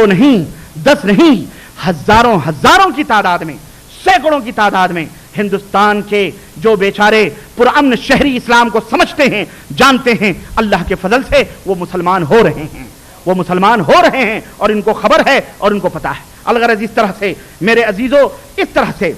نہیں 10 نہیں ہزاروں کی تعداد میں، سینکڑوں کی تعداد میں ہندوستان کے جو بیچارے پرامن شہری اسلام کو سمجھتے ہیں، جانتے ہیں، اللہ کے فضل سے وہ مسلمان ہو رہے ہیں، وہ مسلمان ہو رہے ہیں، اور ان کو خبر ہے اور ان کو پتا ہے۔ الغرض اس طرح سے میرے عزیزو، اس طرح سے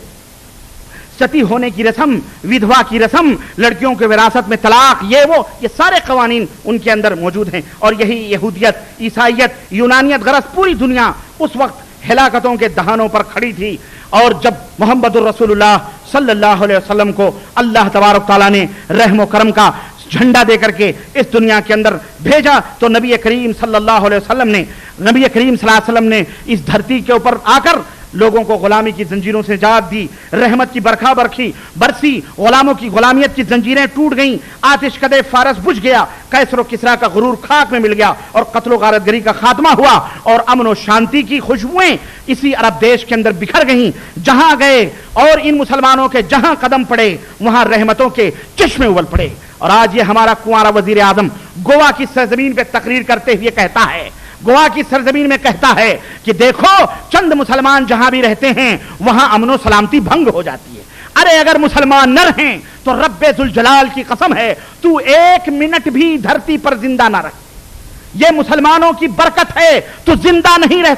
ستی ہونے کی رسم، ودھوا کی رسم، لڑکیوں کے وراثت میں طلاق، یہ سارے قوانین ان کے اندر موجود ہیں، اور یہی یہودیت، عیسائیت، یونانیت، غرض پوری دنیا اس وقت ہلاکتوں کے دہانوں پر کھڑی تھی، اور جب محمد الرسول اللہ صلی اللہ علیہ وسلم کو اللہ تبارک تعالیٰ نے رحم و کرم کا جھنڈا دے کر کے اس دنیا کے اندر بھیجا، تو نبی کریم صلی اللہ علیہ وسلم نے اس دھرتی کے اوپر آ کر لوگوں کو غلامی کی زنجیروں سے نجات دی، رحمت کی برکھا برسی، غلاموں کی غلامیت کی زنجیریں ٹوٹ گئیں، آتش کدے فارس بجھ گیا، کیسر و کسریٰ کا غرور خاک میں مل گیا، اور قتل و غارت گری کا خاتمہ ہوا، اور امن و شانتی کی خوشبوئیں اسی عرب دیش کے اندر بکھر گئیں۔ جہاں گئے اور ان مسلمانوں کے جہاں قدم پڑے وہاں رحمتوں کے چشمے ابل پڑے۔ اور آج یہ ہمارا کنوارا وزیر اعظم گوا کی سرزمین پہ تقریر کرتے ہوئے کہتا ہے، گوا کی سرزمین میں کہتا ہے کہ دیکھو چند مسلمان جہاں بھی رہتے ہیں وہاں امن و سلامتی بھنگ ہو جاتی ہے۔ ارے اگر مسلمان نہ رہیں تو رب ذوالجلال کی قسم ہے تو 1 منٹ بھی دھرتی پر زندہ نہ رہ، یہ مسلمانوں کی برکت ہے، تو زندہ نہیں رہ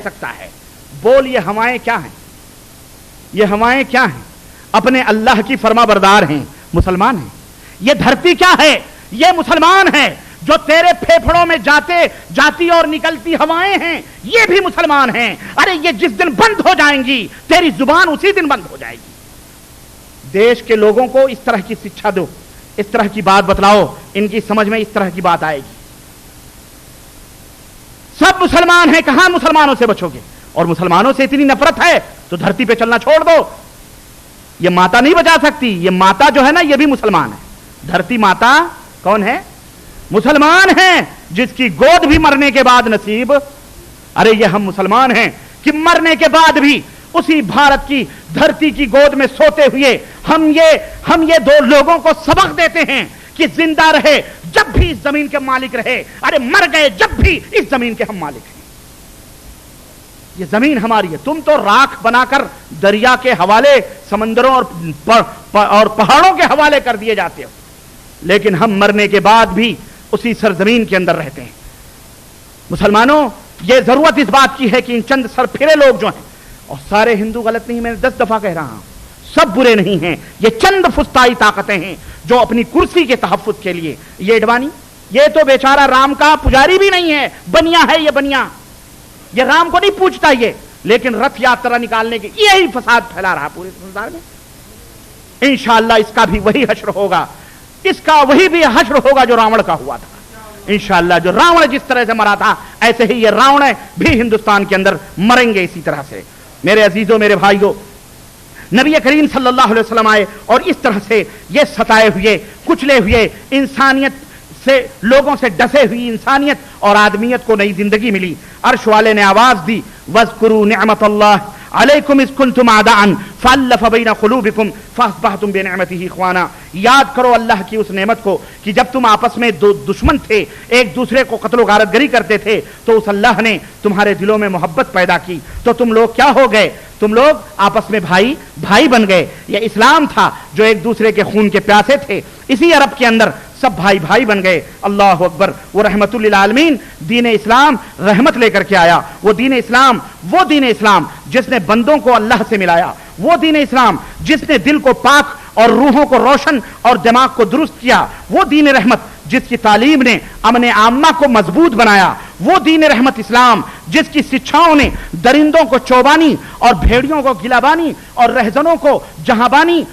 سکتا ہے۔ بول یہ ہوائیں کیا ہیں؟ یہ ہوائیں کیا ہیں؟ اپنے اللہ کی فرما بردار ہیں، مسلمان ہیں۔ یہ دھرتی کیا ہے؟ یہ مسلمان ہے۔ جو تیرے پھیپھڑوں میں جاتی اور نکلتی ہوائیں ہیں یہ بھی مسلمان ہیں۔ ارے یہ جس دن بند ہو جائیں گی تیری زبان اسی دن بند ہو جائے گی۔ دیش کے لوگوں کو اس طرح کی شکشا دو، اس طرح کی بات بتلاؤ، ان کی سمجھ میں اس طرح کی بات آئے گی۔ سب مسلمان ہیں، کہاں مسلمانوں سے بچو گے؟ اور مسلمانوں سے اتنی نفرت ہے تو دھرتی پہ چلنا چھوڑ دو۔ یہ ماتا نہیں بچا سکتی، یہ ماتا جو ہے نا یہ بھی مسلمان ہے۔ دھرتی ماتا کون ہے؟ مسلمان ہیں، جس کی گود بھی مرنے کے بعد نصیب۔ ارے یہ ہم مسلمان ہیں کہ مرنے کے بعد بھی اسی بھارت کی دھرتی کی گود میں سوتے ہوئے ہم یہ 2 لوگوں کو سبق دیتے ہیں کہ زندہ رہے جب بھی اس زمین کے مالک رہے، ارے مر گئے جب بھی اس زمین کے ہم مالک ہیں۔ یہ زمین ہماری ہے، تم تو راکھ بنا کر دریا کے حوالے، سمندروں اور پہاڑوں کے حوالے کر دیے جاتے ہو، لیکن ہم مرنے کے بعد بھی اسی سرزمین کے اندر رہتے ہیں۔ مسلمانوں، یہ ضرورت اس بات کی ہے کہ ان چند سر پھرے لوگ جو ہیں، اور سارے ہندو غلط نہیں، میں 10 دفعہ کہہ رہا ہوں، سب برے نہیں ہیں، یہ چند فسطائی طاقتیں ہیں جو اپنی کرسی کے تحفظ کے لیے، یہ اڈوانی، یہ تو بیچارہ رام کا پجاری بھی نہیں ہے، بنیا ہے، یہ بنیا، یہ رام کو نہیں پوچھتا یہ، لیکن رتھ یاترا نکالنے کے یہی فساد پھیلا رہا پورے سنسار میں۔ انشاءاللہ اس کا بھی وہی حشر ہوگا، اس کا وہی بھی حشر ہوگا جو راون کا ہوا تھا۔ انشاءاللہ جو راون جس طرح سے مرا تھا ایسے ہی یہ راون بھی ہندوستان کے اندر مریں گے اسی طرح سے۔ میرے عزیزوں، میرے بھائیوں، نبی کریم صلی اللہ علیہ وسلم آئے اور اس طرح سے یہ ستائے ہوئے، کچلے ہوئے انسانیت سے، لوگوں سے ڈسے ہوئی انسانیت اور آدمیت کو نئی زندگی ملی۔ عرش والے نے آواز دی، وَاذْكُرُوا نِعْمَةَ اللَّهِ عَلَيْكُمْ إِذْ كُنْتُمْ أَعْدَاءً فَأَلَّفَ بَيْنَ قُلُوبِكُمْ فَأَصْبَحْتُمْ بِنِعْمَتِهِ إِخْوَانًا۔ یاد کرو اللہ کی اس نعمت کو کہ جب تم آپس میں دشمن تھے، ایک دوسرے کو قتل و غارت گری کرتے تھے، تو اس اللہ نے تمہارے دلوں میں محبت پیدا کی، تو تم لوگ کیا ہو گئے؟ تم لوگ آپس میں بھائی بن گئے۔ یہ اسلام تھا جو ایک دوسرے کے خون کے پیاسے تھے، اسی عرب کے اندر سب بھائی بن گئے۔ اللہ اکبر۔ وہ رحمت للعالمین دین اسلام رحمت لے کر کے آیا۔ وہ دین اسلام جس نے بندوں کو اللہ سے ملایا، وہ دین اسلام جس نے دل کو پاک اور روحوں کو روشن اور دماغ کو درست کیا، وہ دین رحمت جس کی تعلیم نے امن عامہ کو مضبوط بنایا، وہ دین رحمت اسلام جس کی شکشاؤں نے درندوں کو چوبانی اور بھیڑیوں کو گلابانی اور رہزنوں کو جہاں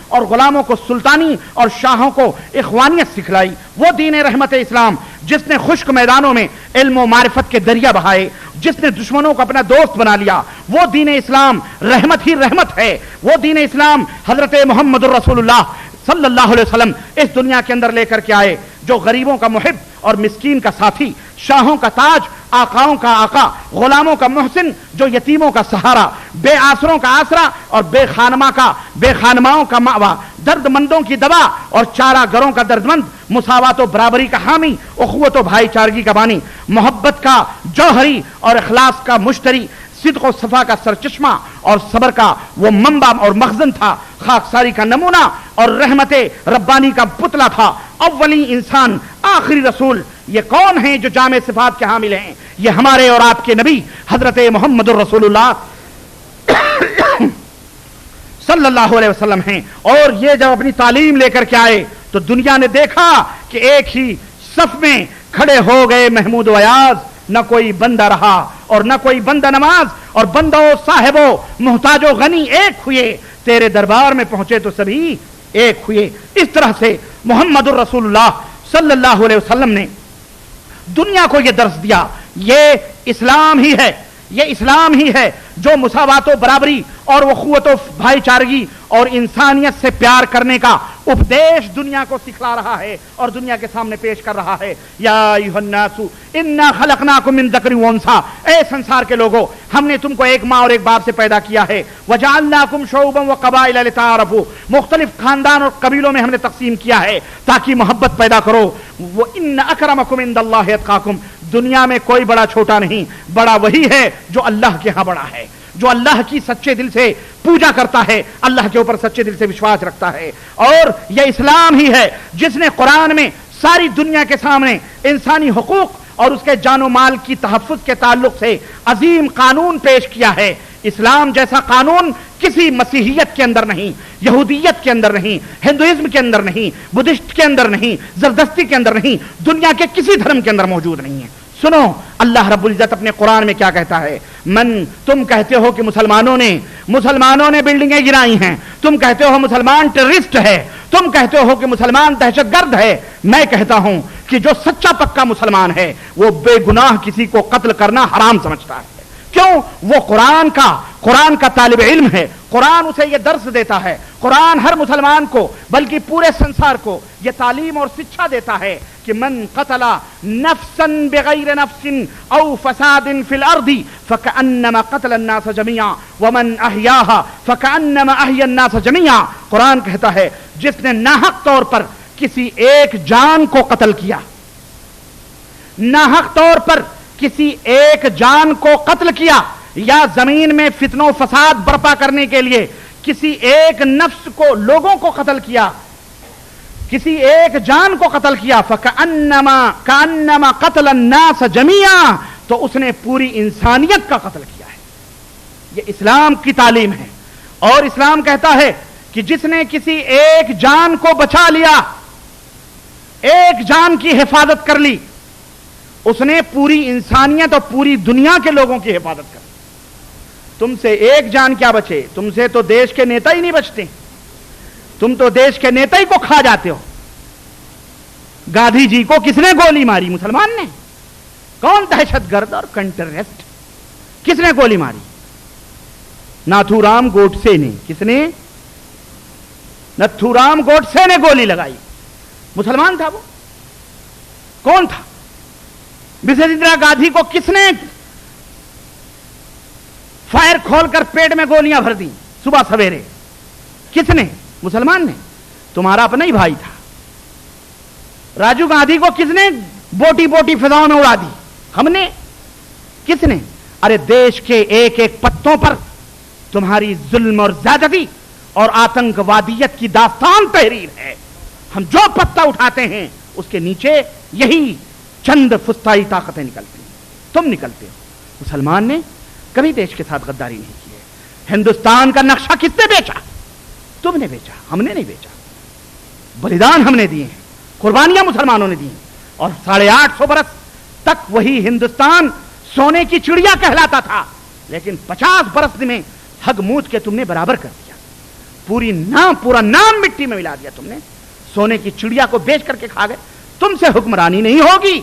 اور غلاموں کو سلطانی اور شاہوں کو اخوانیت سکھلائی، وہ دین رحمت اسلام جس نے خشک میدانوں میں علم و معرفت کے دریا بہائے، جس نے دشمنوں کو اپنا دوست بنا لیا، وہ دین اسلام رحمت ہی رحمت ہے۔ وہ دین اسلام حضرت محمد الرسول اللہ صلی اللہ علیہ وسلم اس دنیا کے اندر لے کر کے آئے، جو غریبوں کا محب اور مسکین کا ساتھی، شاہوں کا تاج आकाओं का आका, गुलामों का मुहसिन, जो यतीमों का सहारा, बेआसरों का आसरा और बेखानमाओं का मावा, दर्दमंदों की दवा और चारागरों का दर्दमंद, मुसावात और बराबरी का हामी, उखुवत और भाईचारगी का बानी, मोहब्बत का जौहरी और इखलास का मुश्तरी, सिद्क और सफा का सरचश्मा और सबर का वो मंबा और मखजन था, खाकसारी का नमूना और रहमते रब्बानी का पुतला था, अव्वली इंसान आखिरी रसूल। ये कौन है जो जामे सिफात के हामिल हैं? ये हमारे और आपके नबी हजरत मोहम्मद रसूलुल्लाह सल्लल्लाहु अलैहि वसल्लम हैं। और ये जब अपनी तालीम लेकर के आए तो दुनिया ने देखा कि एक ही सफ में खड़े हो गए महमूद अयाज, न कोई बंदा रहा और न कोई बंदा नमाज, और बंदो साहिबो मुहताजो गनी एक हुए, तेरे दरबार में पहुंचे तो सभी एक हुए। इस तरह से मोहम्मद रसूलुल्लाह सल्लल्लाहु अलैहि वसल्लम ने दुनिया को यह दर्स दिया। ये इस्लाम ही है, ये इस्लाम ही है जो मुसावात बराबरी और वखुवत भाईचारगी और इंसानियत से प्यार करने का उपदेश दुनिया को सिखला रहा है और दुनिया के सामने पेश कर रहा है। या अय्युहन्नासु इन्ना खलकनाकुम मिन ज़करि व उन्सा, ए संसार के लोगों, हमने तुमको एक माँ और एक बाप से पैदा किया है। वजअलनाकुम शुअबन व क़बाइल लिताअरफू, मुख्तलिफ खानदान और कबीलों में हमने तकसीम किया है ताकि मोहब्बत पैदा करो। वो इन्न अकरमकुम इंदल्लाहि अत्क़ाकुम, दुनिया में कोई बड़ा छोटा नहीं, बड़ा वही है जो अल्लाह के यहां बड़ा है, जो अल्लाह की सच्चे दिल से पूजा करता है, अल्लाह के ऊपर सच्चे दिल से विश्वास रखता है। और यह इस्लाम ही है जिसने कुरान में सारी दुनिया के सामने इंसानी हुकूक और उसके जानो माल की तहफ़्फ़ुज़ के ताल्लुक से अजीम कानून पेश किया है। इस्लाम जैसा कानून किसी मसीहियत के अंदर नहीं, यहूदियत के अंदर नहीं, हिंदुइज्म के अंदर नहीं, बुद्धिस्ट के अंदर नहीं, जरदस्ती के अंदर नहीं, दुनिया के किसी धर्म के अंदर मौजूद नहीं है। सुनो अल्लाह रब्बुल इज्जत अपने कुरान में क्या कहता है। तुम कहते हो कि मुसलमानों ने बिल्डिंगें गिराई हैं, तुम कहते हो मुसलमान टेररिस्ट है, तुम कहते हो कि मुसलमान दहशतगर्द है। मैं कहता हूं कि जो सच्चा पक्का मुसलमान है वो बेगुनाह किसी को कत्ल करना हराम समझता है। क्यों? वो कुरान का तालिब इल्म है, कुरान उसे ये दर्स देता है, कुरान हर मुसलमान को बल्कि पूरे संसार को ये तालीम और शिक्षा देता है कि मन कतला नफ्सन बिगैर नफ्सिन औ फसादिन फिल अर्दी फकअन्नमा कतल अन्नास जमीआ व मन अहयाहा फकअन्नमा अहया अन्नास जमीआ। कुरान कहता है जिसने नाहक तौर पर किसी एक जान को कत्ल किया, नाहक तौर पर किसी एक जान को कत्ल किया, या जमीन में फितनो फसाद बर्पा करने के लिए किसी एक नफ्स को, लोगों को कत्ल किया, किसी एक जान को कत्ल किया, फकअन्नमा कत्ल अन्नास जमीआ, तो उसने पूरी इंसानियत का कत्ल किया है। ये इस्लाम की तालीम है। और इस्लाम कहता है कि जिसने किसी एक जान को बचा लिया, एक जान की हिफाजत कर ली, उसने पूरी इंसानियत और पूरी दुनिया के लोगों की हिफाजत कर ली। तुमसे एक जान क्या बचे, तुमसे तो देश के नेता ही नहीं बचते, तुम तो देश के नेता ही को खा जाते हो। गांधी जी को किसने गोली मारी? मुसलमान ने। कौन दहशतगर्द और टेररिस्ट? किसने गोली मारी? नाथूराम गोडसे ने। किसने? नथुराम गोडसे ने गोली लगाई। मुसलमान था वो? कौन था? मिसेस इंदिरा गांधी को किसने फायर खोलकर पेट में गोलियां भर दी सुबह सवेरे? किसने? मुसलमान ने। तुम्हारा अपना ही भाई था। राजीव गांधी को किसने बोटी बोटी फिजाओं में उड़ा दी? हमने। किसने? अरे देश के एक एक पत्तों पर तुम्हारी जुल्म और ज्यादती और आतंकवादियत की दास्तान तहरीर है। हम जो पत्ता उठाते हैं उसके नीचे यही चंद फुस्ताई ताकतें निकलती हैं। तुम निकलते हो। मुसलमान ने कभी देश के साथ गद्दारी नहीं की है। हिंदुस्तान का नक्शा किसने बेचा? तुमने बेचा, हमने नहीं बेचा। बलिदान हमने दिए हैं, कुर्बानियां मुसलमानों ने दी हैं, और 850 बरस तक वही हिंदुस्तान सोने की चिड़िया कहलाता था। लेकिन 50 बरस में हग मूत के तुमने बराबर कर दिया। पूरा नाम मिट्टी में मिला दिया तुमने। सोने की चिड़िया को बेच करके खा गए। तुमसे हुक्मरानी नहीं होगी,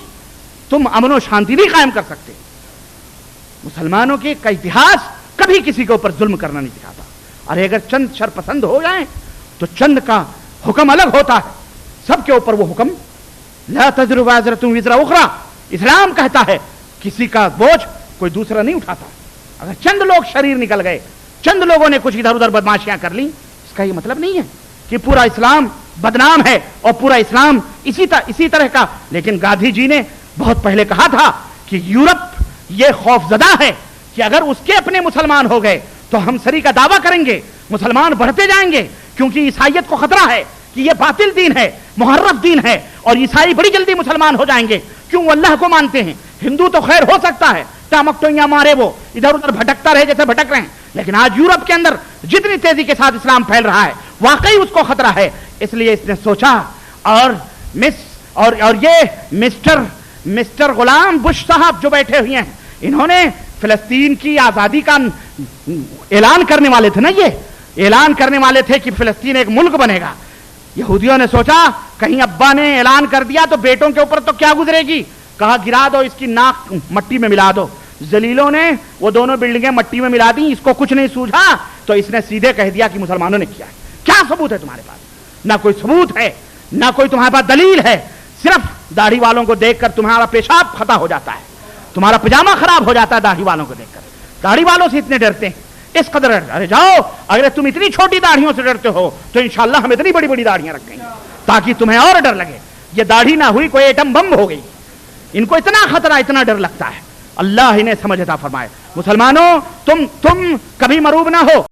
तुम अमन और शांति नहीं कायम कर सकते। मुसलमानों के का इतिहास कभी किसी के ऊपर जुल्म करना नहीं सिखाता। अरे अगर चंद शरपसंद हो जाएं तो चंद का हुक्म अलग होता है, सबके ऊपर वो हुक्म ला तज़रु वाज़रतुन विज़रा उख़रा। इस्लाम कहता है किसी का बोझ कोई दूसरा नहीं उठाता। अगर चंद लोग शरीर निकल गए, चंद लोगों ने कुछ इधर उधर बदमाशियां कर ली, इसका ये मतलब नहीं है कि पूरा इस्लाम बदनाम है और पूरा इस्लाम इसी तरह का। लेकिन गांधी जी ने बहुत पहले कहा था कि यूरोप ये खौफजदा है कि अगर उसके अपने मुसलमान हो गए तो हम सरी का दावा करेंगे, मुसलमान बढ़ते जाएंगे, क्योंकि ईसाइयत को खतरा है कि ये बातिल दीन है, मुहर्रफ दीन है, और ईसाई बड़ी जल्दी मुसलमान हो जाएंगे। क्यों? अल्लाह को मानते हैं। हिंदू तो खैर हो सकता है टामक तो यहाँ मारे वो इधर उधर भटकता रहे जैसे भटक रहे हैं, लेकिन आज यूरोप के अंदर जितनी तेजी के साथ इस्लाम फैल रहा है वाकई उसको खतरा है। इसलिए इसने सोचा, और ये मिस्टर गुलाम बुश साहब जो बैठे हुए हैं, इन्होंने फिलिस्तीन की आजादी का ऐलान करने वाले थे ना, ये ऐलान करने वाले थे कि फिलिस्तीन एक मुल्क बनेगा। यहूदियों ने सोचा कहीं अब्बा ने ऐलान कर दिया तो बेटों के ऊपर तो क्या गुजरेगी, कहा गिरा दो, इसकी नाक मट्टी में मिला दो। जलीलों ने वो दोनों बिल्डिंगें मट्टी में मिला दी, इसको कुछ नहीं सूझा तो इसने सीधे कह दिया कि मुसलमानों ने किया है। क्या सबूत है तुम्हारे पास? ना कोई सबूत है, ना कोई तुम्हारे पास दलील है। सिर्फ दाढ़ी वालों को देखकर तुम्हारा पेशाब खता हो जाता है, तुम्हारा पजामा खराब हो जाता है दाढ़ी वालों को देखकर। दाढ़ी वालों से इतने डरते हैं, इस कदर। अरे जाओ, अगर तुम इतनी छोटी दाढ़ियों से डरते हो तो इंशाल्लाह हम इतनी बड़ी बड़ी दाढ़ियां रखेंगे ताकि तुम्हें और डर लगे। ये दाढ़ी ना हुई कोई एटम बम हो गई, इनको इतना खतरा, इतना डर लगता है। अल्लाह इन्हें समझ अता फरमाए। मुसलमानों, तुम कभी मरूब ना हो।